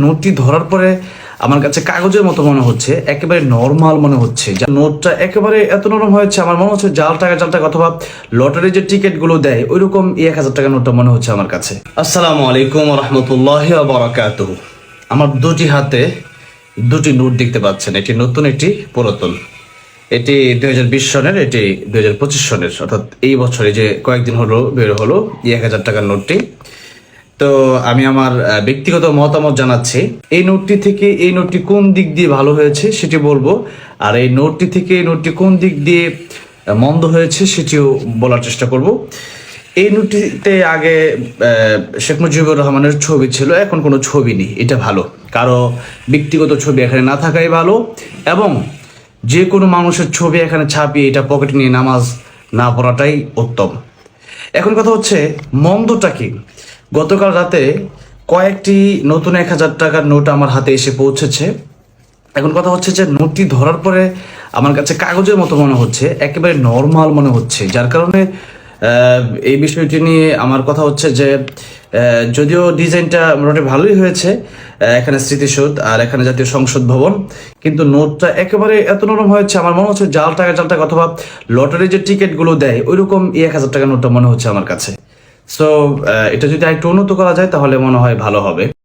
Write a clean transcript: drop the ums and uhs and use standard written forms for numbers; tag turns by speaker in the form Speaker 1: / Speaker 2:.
Speaker 1: নোটটি ধরার পরে আমার কাছে কাগজের মতো মনে হচ্ছে, একেবারে নর্মাল মনে হচ্ছে। নোটটা একেবারে এত নরম হয়েছে, আমার মনে হচ্ছে জাল টাকা অথবা লটারির যে টিকিট গুলো দেয় ওইরকম 1000 টাকা নোটটা মনে হচ্ছে আমার কাছে। আসসালামু আলাইকুম রহমতুল্লাহি ওয়া বারাকাতুহু। আমার দুটি হাতে দুটি নোট দেখতে পাচ্ছেন, এটি নতুন, এটি পুরাতন। এটি 2020 সনের, এটি 2025 সনের, অর্থাৎ এই বছরে যে কয়েকদিন হলো বের হলো 1000 টাকার নোটটি। তো আমি আমার ব্যক্তিগত মতামত জানাচ্ছি। এই নোটটি থেকে এই নোটটি কোন দিক দিয়ে ভালো হয়েছে সেটি বলবো, আর এই নোটটি থেকে এই নোটটি কোন দিক দিয়ে মন্দ হয়েছে সেটিও বলার চেষ্টা করব। এই নোটটিতে আগে শেখ মুজিবুর রহমানের ছবি ছিল, এখন কোনো ছবি নেই, এটা ভালো। কারো ব্যক্তিগত ছবি এখানে না থাকাই ভালো, এবং যে কোনো মানুষের ছবি এখানে ছাপিয়ে এটা পকেটে নিয়ে নামাজ না পড়াটাই উত্তম। এখন কথা হচ্ছে মন্দটা কি? গতকাল রাতে কয়েকটি নতুন 1000 টাকার নোট আমার হাতে এসে পৌঁছেছে। এখন কথা হচ্ছে যে নোটটি ধরার পরে আমার কাছে কাগজের মতো মনে হচ্ছে, একেবারে নর্মাল মনে হচ্ছে। যার কারণে এই বিষয়টি নিয়ে আমার কথা হচ্ছে যে যদিও ডিজাইনটা মোটামুটি ভালোই হয়েছে, এখানে স্মৃতিসৌধ আর এখানে জাতীয় সংসদ ভবন, কিন্তু নোটটা একেবারে এত নরম হয়েছে, আমার মনে হচ্ছে জাল টাকা অথবা লটারির যে টিকিট গুলো দেয় ওইরকম 1000 টাকার নোটটা মনে হচ্ছে আমার কাছে। সো এটা যদি একটু উন্নত করা যায় তাহলে মনে হয় ভালো হবে।